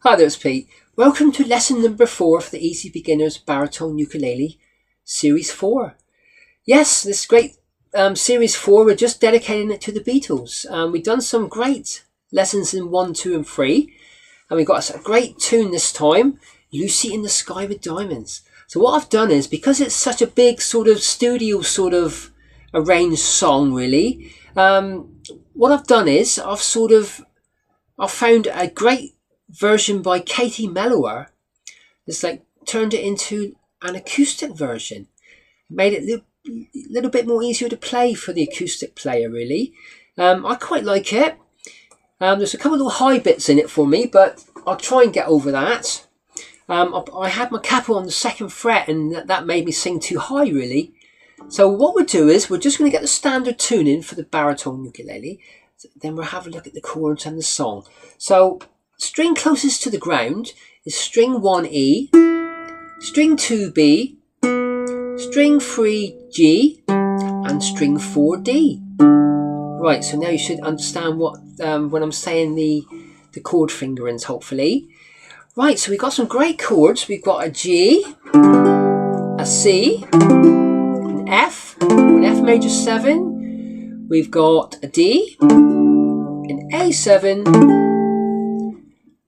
Hi there, it's Pete. Welcome to lesson number 4 for the Easy Beginners Baritone Ukulele Series 4. Yes, this great Series 4, we're just dedicating it to the Beatles. We've done some great lessons in 1, 2 and 3. And we've got a great tune this time, Lucy in the Sky with Diamonds. So what I've done is, because it's such a big sort of studio sort of arranged song really, what I've done is I've found a great version by Katie Mellower. It's like turned it into an acoustic version, made it a little bit more easier to play for the acoustic player really. I quite like it. There's a couple of little high bits in it for me, but I'll try and get over that. I had my capo on the 2nd fret and that made me sing too high really. So what we'll do is we're just going to get the standard tuning for the baritone ukulele, then we'll have a look at the chords and the song. So string closest to the ground is string 1E, string 2B, string 3G and string 4D. Right, so now you should understand what when I'm saying the chord fingerings, hopefully. Right, so we've got some great chords. We've got a G, a C, an F, an F major 7. We've got a D, an A7,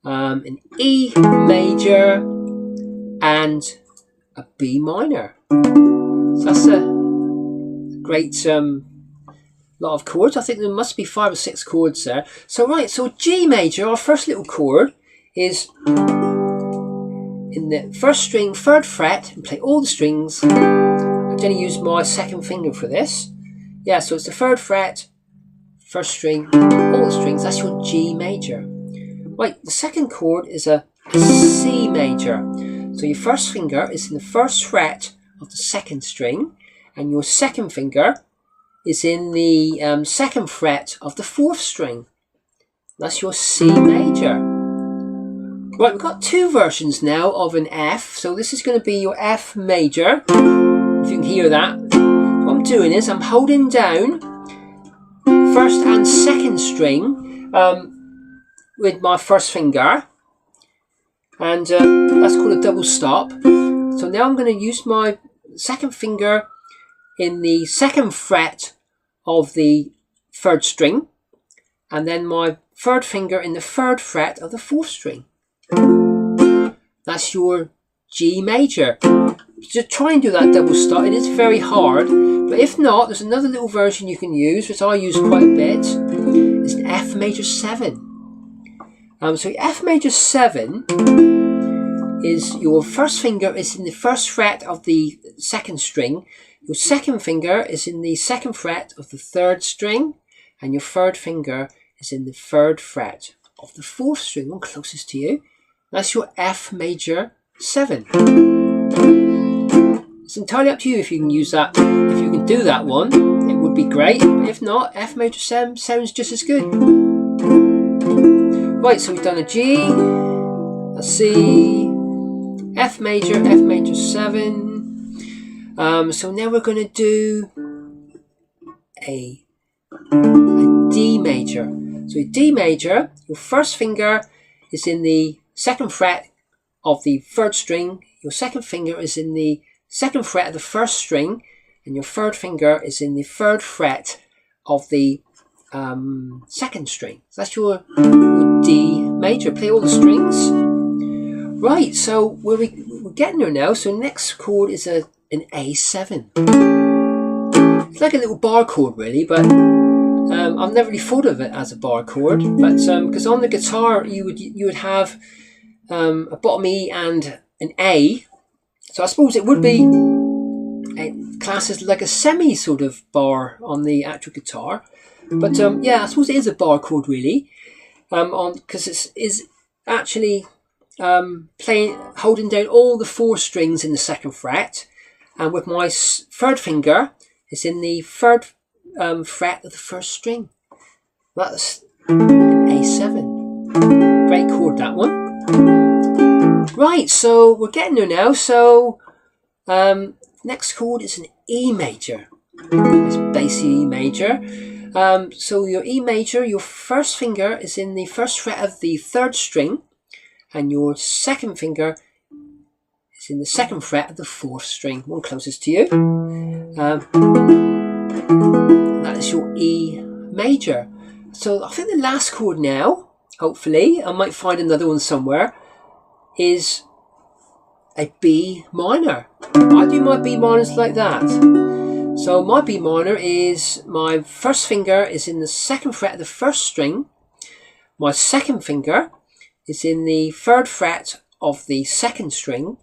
an E major, and a B minor. So that's a great lot of chords. I think there must be 5 or 6 chords there. So right, so G major, our first little chord, is in the 1st string, 3rd fret, and play all the strings. I'm going to use my 2nd finger for this. Yeah, so it's the 3rd fret, 1st string, all the strings. That's your G major. Right, the 2nd chord is a C major. So your 1st finger is in the 1st fret of the 2nd string, and your 2nd finger is in the 2nd fret of the 4th string. That's your C major. Right, we've got 2 versions now of an F. So this is going to be your F major. If you can hear that. What I'm doing is I'm holding down 1st and 2nd string with my 1st finger. And that's called a double stop. So now I'm going to use my 2nd finger in the 2nd fret of the 3rd string. And then my 3rd finger in the 3rd fret of the 4th string. That's your G major. Just try and do that double stop. It is very hard, but if not, there's another little version you can use, which I use quite a bit. It's an F major 7. So F major 7 is your 1st finger is in the 1st fret of the 2nd string. Your 2nd finger is in the 2nd fret of the 3rd string, and your 3rd finger is in the 3rd fret of the 4th string, one closest to you. That's your F major 7. It's entirely up to you if you can use that. If you can do that one, it would be great. But if not, F major 7 sounds just as good. Right, so we've done a G, a C, F major 7. So now we're going to do a D major. So a D major, your 1st finger is in the 2nd fret of the 3rd string, your 2nd finger is in the 2nd fret of the 1st string, and your 3rd finger is in the 3rd fret of the 2nd string. So that's your D major. Play all the strings. Right, so we're getting there now. So next chord is an A7. It's like a little bar chord really, but I've never really thought of it as a bar chord. But because on the guitar you would have a bottom E and an A, so I suppose it would be classed as like a semi sort of bar on the actual guitar. But yeah, I suppose it is a bar chord really, because it is actually holding down all the 4 strings in the 2nd fret, and with my 3rd finger is in the 3rd fret of the 1st string. That's an A7. Great chord, that one. Right, so we're getting there now. So next chord is an E major. It's bass E major. So your E major, your 1st finger is in the 1st fret of the 3rd string, and your second finger is in the 2nd fret of the 4th string, one closest to you. That is your E major. So I think the last chord now, hopefully, I might find another one somewhere, is a B minor. I do my B minors like that. So my B minor is, my first finger is in the 2nd fret of the 1st string. My second finger is in the 3rd fret of the 2nd string.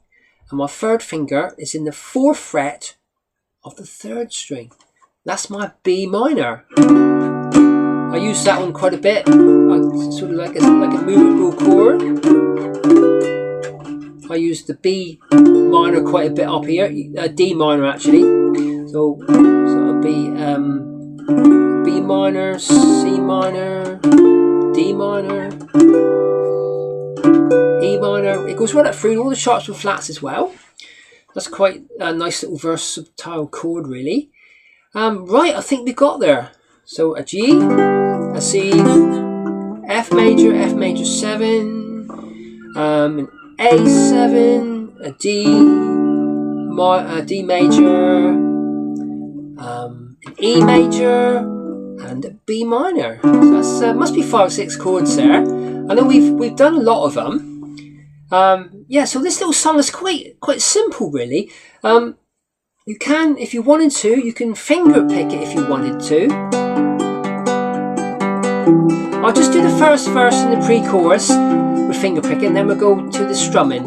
And my 3rd finger is in the 4th fret of the 3rd string. That's my B minor. I use that one quite a bit. Sort of like a movable chord. I use the B minor quite a bit up here. D minor actually. So it'll be B minor, C minor, D minor, E minor. It goes right up through all the sharps and flats as well. That's quite a nice little versatile chord, really. Right, I think we got there. So a G, a C, F major 7, an A7, a D major, an E major, and a B minor. So that's must be 5 or 6 chords there. I know we've done a lot of them. Yeah, so this little song is quite simple, really. You can, if you wanted to, you can finger pick it if you wanted to. I'll just do the first verse in the pre-chorus with finger picking, and then we'll go to the strumming.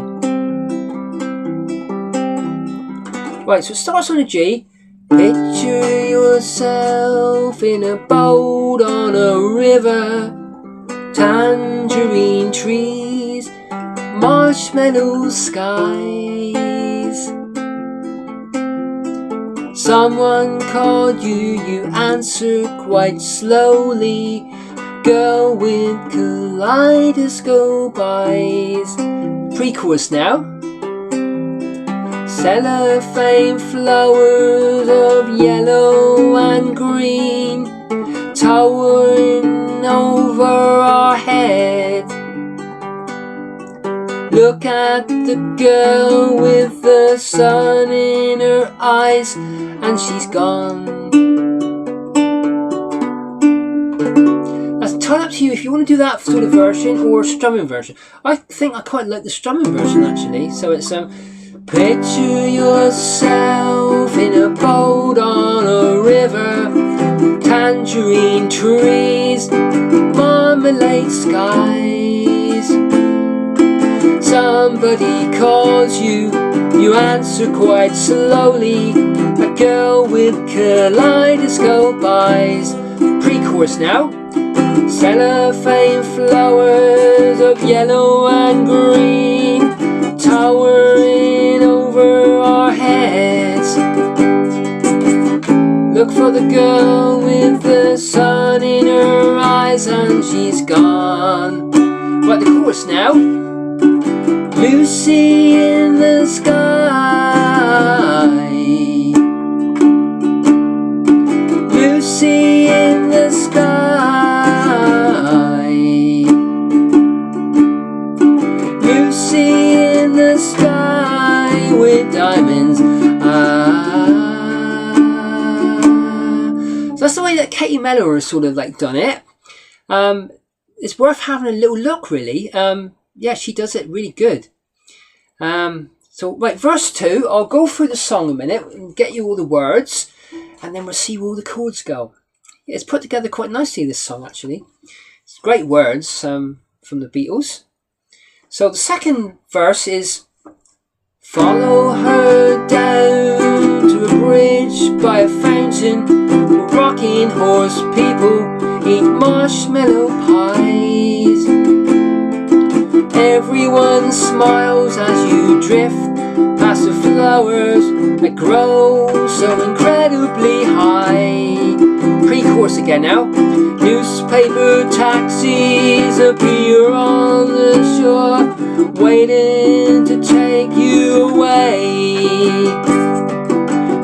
Right, so it starts on a G. Picture yourself in a boat on a river, tangerine trees, marshmallow skies. Someone called you, you answer quite slowly. Girl with kaleidoscope eyes. Pre-chorus now. Cellophane flowers of yellow and green towering over our head. Look at the girl with the sun in her eyes, and she's gone. That's entirely up to you if you want to do that sort of version or strumming version. I think I quite like the strumming version actually. So it's picture yourself in a boat on a river, tangerine trees, marmalade skies. Somebody calls you, you answer quite slowly. A girl with kaleidoscope eyes. Pre-chorus now. Cellophane flowers of yellow and green towering over our heads. Look for the girl with the sun in her eyes, and she's gone. Right, the chorus now. Lucy in the sky, Lucy in the sky, Lucy in the sky with diamonds. So that's the way that Katie Mello has sort of like done it. It's worth having a little look, really. Yeah, she does it really good. So right, verse 2, I'll go through the song a minute and get you all the words, and then we'll see where all the chords go. Yeah, it's put together quite nicely, this song actually. It's great words from the Beatles. So the second verse is, follow her down to a bridge by a fountain, where rocking horse people eat marshmallow pies. Everyone smiles as you drift past the flowers that grow so incredibly high. Pre-chorus again now. Newspaper taxis appear on the shore, waiting to take you away.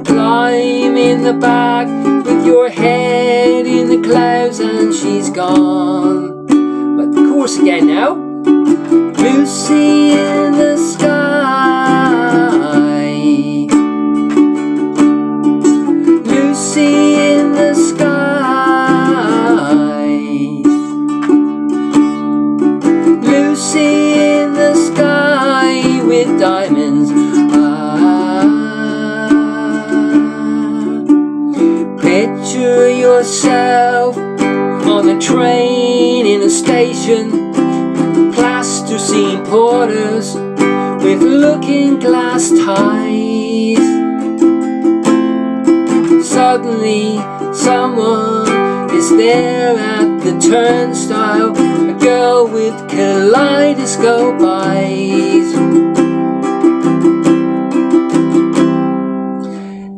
Climb in the back with your head in the clouds, and she's gone. But the chorus again now. Lucy in the sky, Lucy in the sky, Lucy in the sky with diamonds. Picture yourself on a train in a station, plasticine porters with looking glass ties. Suddenly someone is there at the turnstile, a girl with kaleidoscope eyes.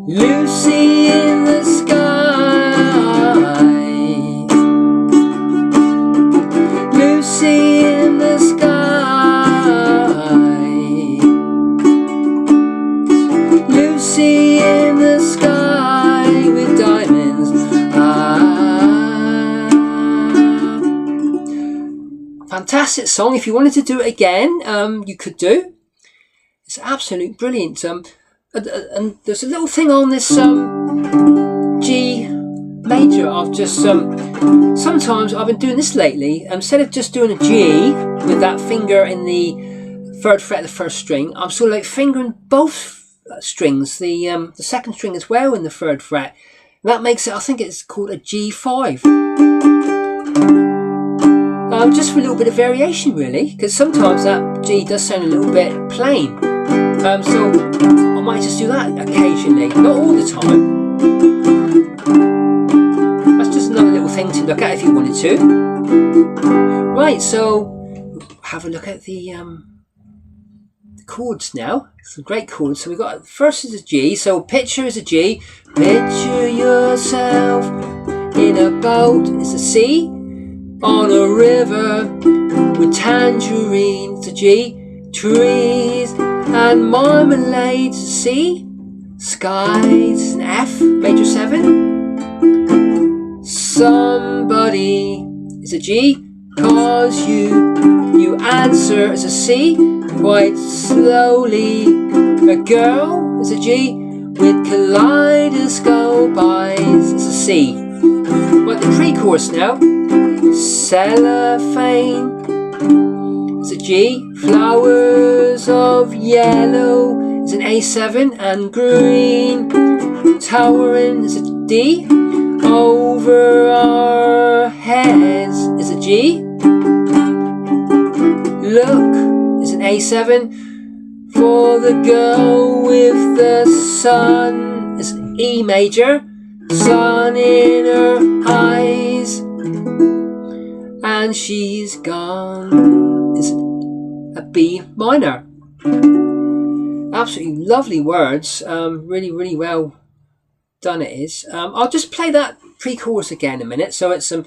Lucy in the sky, Lucy in the sky, Lucy in the sky with diamonds. Fantastic song. If you wanted to do it again, you could do. It's absolutely brilliant. And there's a little thing on this G major. I've just sometimes I've been doing this lately. Instead of just doing a G with that finger in the 3rd fret of the 1st string, I'm sort of like fingering both strings, the 2nd string as well in the 3rd fret. And that makes it, I think it's called a G5. Just for a little bit of variation, really, because sometimes that G does sound a little bit plain. So I might just do that occasionally, not all the time. That's just another little thing to look at if you wanted to. Right, so have a look at the chords now. Some great chords. So we've got, first is a G, so picture is a G. Picture yourself in a boat is a C. On a river with tangerine, it's a G. Trees and marmalade, it's a C. Skies is an F, major 7. Somebody is a G. Cause you answer is a C. Quite slowly, a girl is a G. With kaleidoscope eyes, it's a C. Right, the pre-chorus now. Cellophane is a G. Flowers of yellow is an A7 and green. Towering is a D. Over our heads is a G. Look is an A7. For the girl with the sun is an E major. Sun in her eyes and she's gone is a B minor. Absolutely lovely words. Really well done it is. I'll just play that pre-chorus again in a minute. So it's some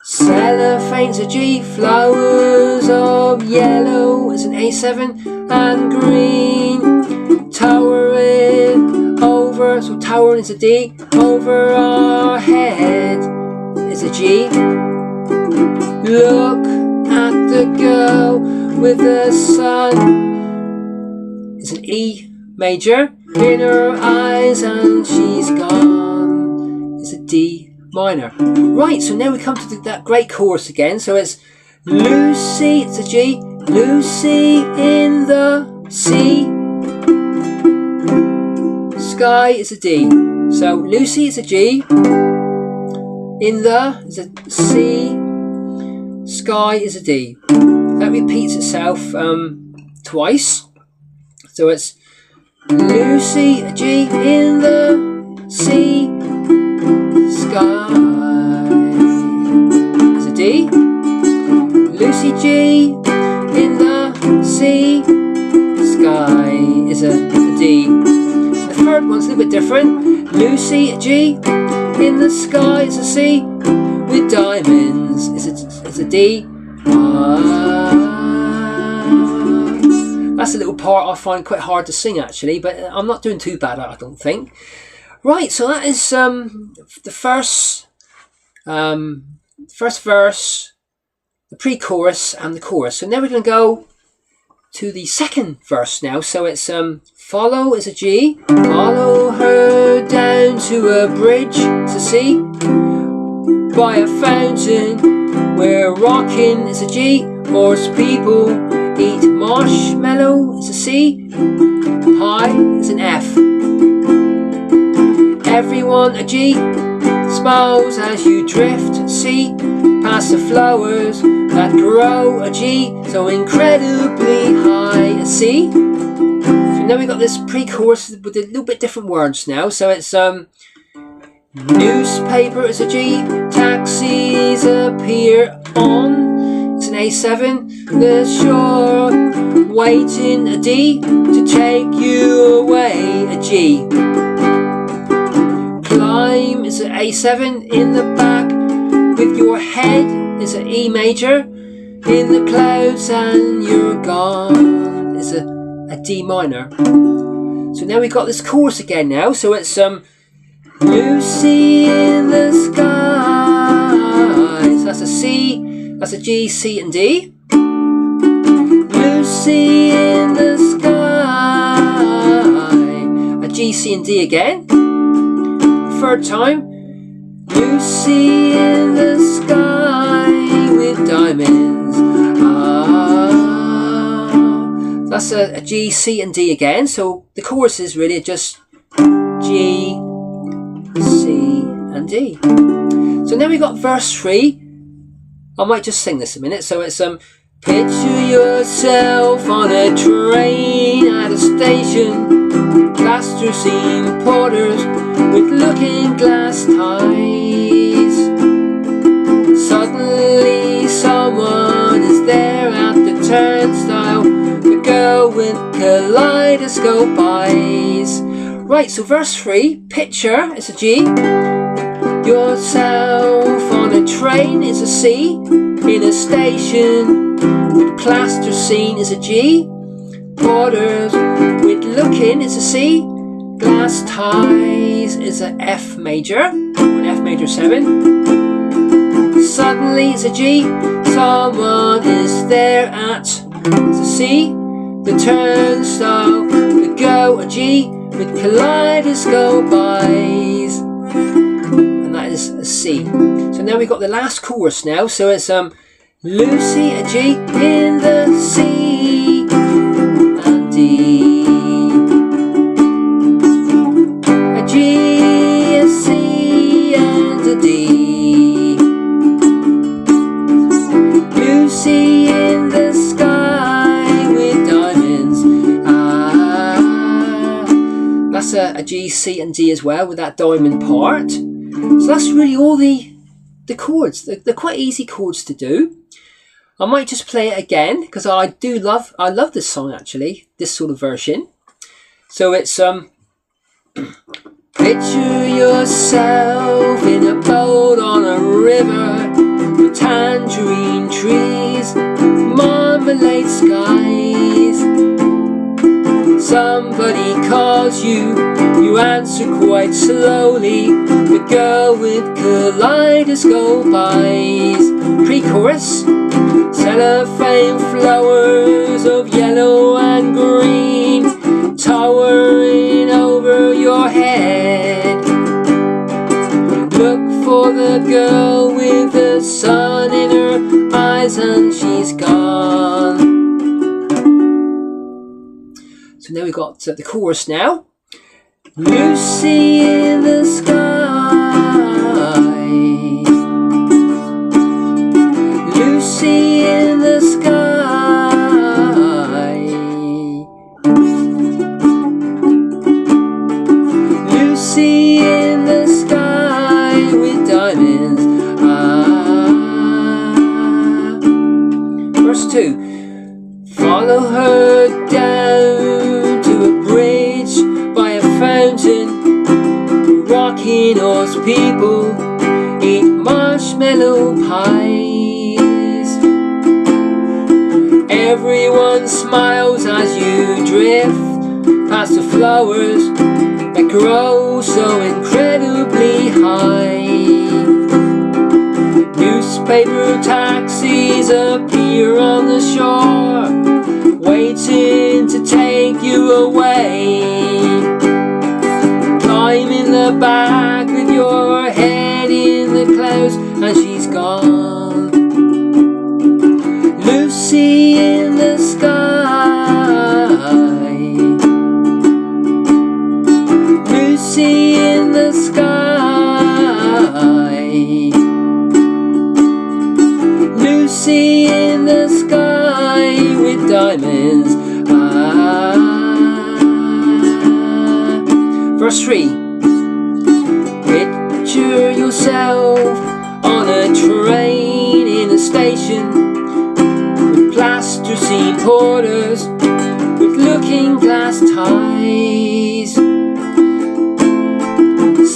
cellophane's a G, flowers of yellow is an A7 and green. Towering over, so towering is a D. Over our head is a G. Look at the girl with the sun is an E major. In her eyes and she's gone is a D minor. Right, so now we come to that great chorus again. So it's Lucy, it's a G. Lucy in the sea. Sky is a D. So Lucy is a G. In the is a C. Sky is a D. That repeats itself twice. So it's Lucy, a G, in the C. Sky is a D. Lucy G, in the C. Sky is a D. The third one's a little bit different. Lucy, a G, in the sky is a C. With diamonds is a D. That's a little part I find quite hard to sing actually, but I'm not doing too bad, I don't think. Right, so that is the first verse, the pre-chorus and the chorus. So now we're going to go to the second verse now. So it's follow is a G. Follow her down to a bridge, it's a C. By a fountain where rocking is a G. Horse people eat marshmallow is a C. High is an F. Everyone a G. Smiles as you drift, C. Past the flowers that grow, a G. So incredibly high, a C. So now we've got this pre-chorus with a little bit different words now. So it's newspaper is a G. Taxis appear on, it's an A7. The shore waiting, a D. To take you away, a G. Climb is an A7. In the back with your head is an E major. In the clouds and you're gone is a D minor. So now we've got this chorus again now. So it's Lucy in the sky. So that's a C, that's a G, C and D. Lucy in the sky. A G, C and D again. Third time. Lucy in the sky with diamonds. That's a G, C and D again. So the chorus is really just G, C and D. So now we've got verse 3. I might just sing this a minute. So it's picture yourself on a train at a station. Plasticine porters with looking glass ties. Suddenly someone is there at the turnstile. The girl with kaleidoscope eyes. Right, so verse 3, picture is a G. Yourself on a train is a C. In a station with plasticine is a G. Porters with looking is a C. Glass ties is a F major, an F major 7. Suddenly it's a G. Someone is there at, it's a C. The turnstile, the go, a G. With kaleidoscope eyes, and that is a C. So now we've got the last chorus now. So it's Lucy, a G, in the C and D. A G, a C and a D. Lucy in the sky with diamonds. That's a G, C and D as well with that diamond part. So that's really all the chords. They're quite easy chords to do. I might just play it again because I love this song actually, this sort of version. So it's picture yourself in a boat on a river with tangerine trees, marmalade skies. Somebody calls you, you answer quite slowly. The girl with kaleidoscope eyes. Pre-chorus. Cellophane flowers of yellow and green towering over your head. Look for the girl with the sun in her eyes and she's gone. So now we've got the chorus now. Lucy in the sky. Lucy in the sky. Lucy in the sky with diamonds. Verse 2. Follow her down to a bridge by a fountain. Rocking horse people eat marshmallow pies. Everyone smiles as you drift past the flowers that grow so incredibly high. Newspaper taxis appear on the shore, waiting Lucy in the sky, Lucy in the sky, Lucy in the sky with diamonds. Verse 3. Picture yourself on a train in a station with plasticine porters with looking glass ties.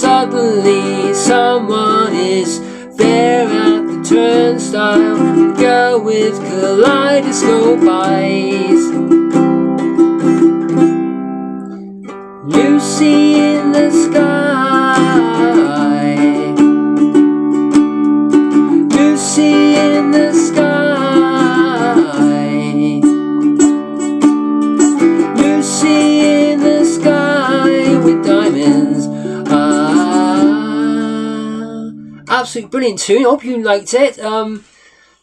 Suddenly someone is there at the turnstile, girl with kaleidoscope eyes. Lucy in the sky, Lucy in the sky, Lucy in the sky with diamonds. Absolutely brilliant tune. I hope you liked it. So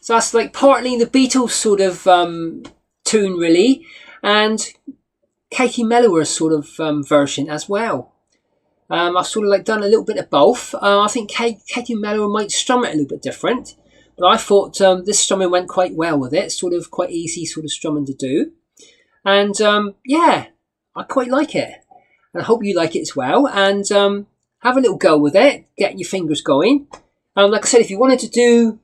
that's like partly the Beatles sort of tune really, and Katie Mellower's sort of version as well. I've sort of like done a little bit of both. I think Katie Mellower might strum it a little bit different, but I thought this strumming went quite well with it. Sort of quite easy sort of strumming to do, and yeah, I quite like it, and I hope you like it as well. And have a little go with it, get your fingers going. Like I said, if you wanted to do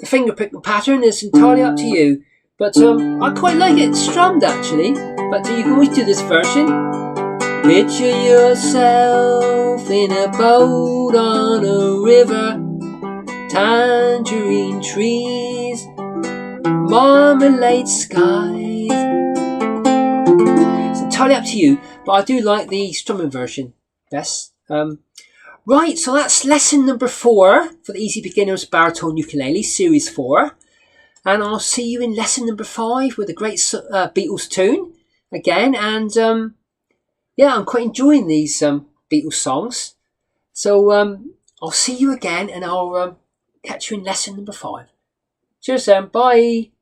the finger picking pattern, it's entirely up to you. But I quite like it strummed actually. But you can always do this version. Picture yourself in a boat on a river, tangerine trees, marmalade skies. It's entirely up to you, but I do like the strumming version best. Right, so that's lesson number 4 for the Easy Beginners Baritone Ukulele Series 4. And I'll see you in lesson number 5 with a great Beatles tune again. And yeah, I'm quite enjoying these Beatles songs. So I'll see you again, and I'll catch you in lesson number 5. Cheers then, bye.